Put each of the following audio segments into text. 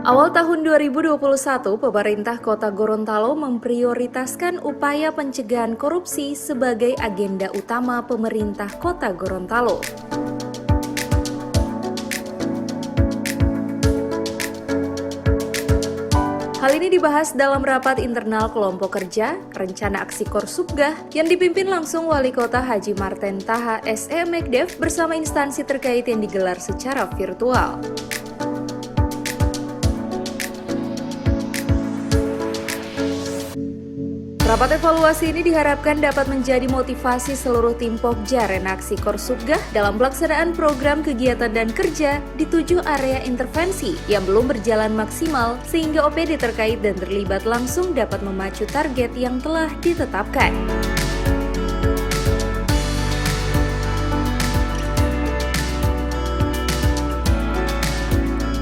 Awal tahun 2021, pemerintah Kota Gorontalo memprioritaskan upaya pencegahan korupsi sebagai agenda utama pemerintah Kota Gorontalo. Hal ini dibahas dalam rapat internal kelompok kerja Rencana Aksi Korsubgah yang dipimpin langsung Wali Kota Haji Marten Taha SE Mekdev bersama instansi terkait yang digelar secara virtual. Rapat evaluasi ini diharapkan dapat menjadi motivasi seluruh tim Pokja Renaksi Korsubgah dalam pelaksanaan program kegiatan dan kerja di 7 area intervensi yang belum berjalan maksimal sehingga OPD terkait dan terlibat langsung dapat memacu target yang telah ditetapkan.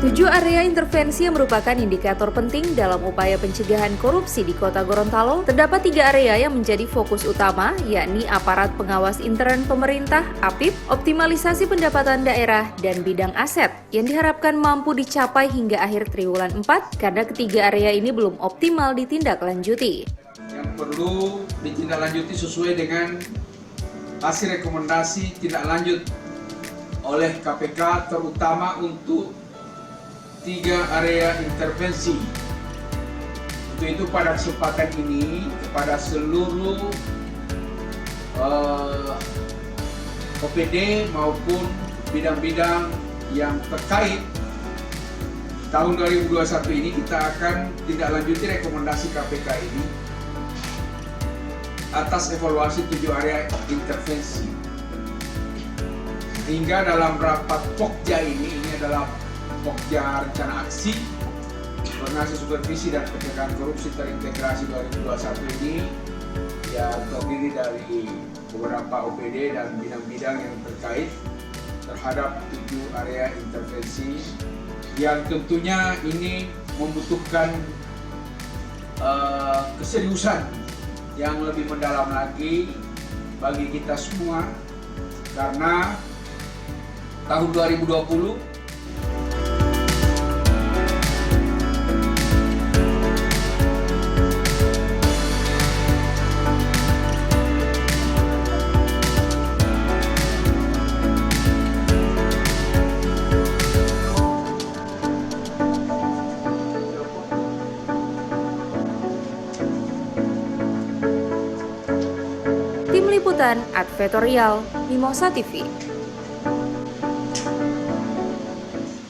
7 area intervensi yang merupakan indikator penting dalam upaya pencegahan korupsi di Kota Gorontalo, terdapat 3 area yang menjadi fokus utama, yakni aparat pengawas intern pemerintah, APIP, optimalisasi pendapatan daerah, dan bidang aset, yang diharapkan mampu dicapai hingga akhir triwulan 4, karena ketiga area ini belum optimal ditindaklanjuti. Yang perlu ditindaklanjuti sesuai dengan hasil rekomendasi tindak lanjut oleh KPK, terutama untuk 3 area intervensi. Untuk itu pada kesempatan ini kepada seluruh OPD maupun bidang-bidang yang terkait tahun 2021 ini kita akan tindak lanjuti rekomendasi KPK ini atas evaluasi 7 area intervensi. Hingga dalam rapat Pokja ini adalah Pokja Rencana Aksi Koordinasi Supervisi dan Pencegahan Korupsi Terintegrasi 2021 ini yang terdiri dari beberapa OPD dan bidang-bidang yang terkait terhadap 7 area intervensi yang tentunya ini membutuhkan keseriusan yang lebih mendalam lagi bagi kita semua, karena tahun 2020 Tim Liputan Advertorial Mimosa TV.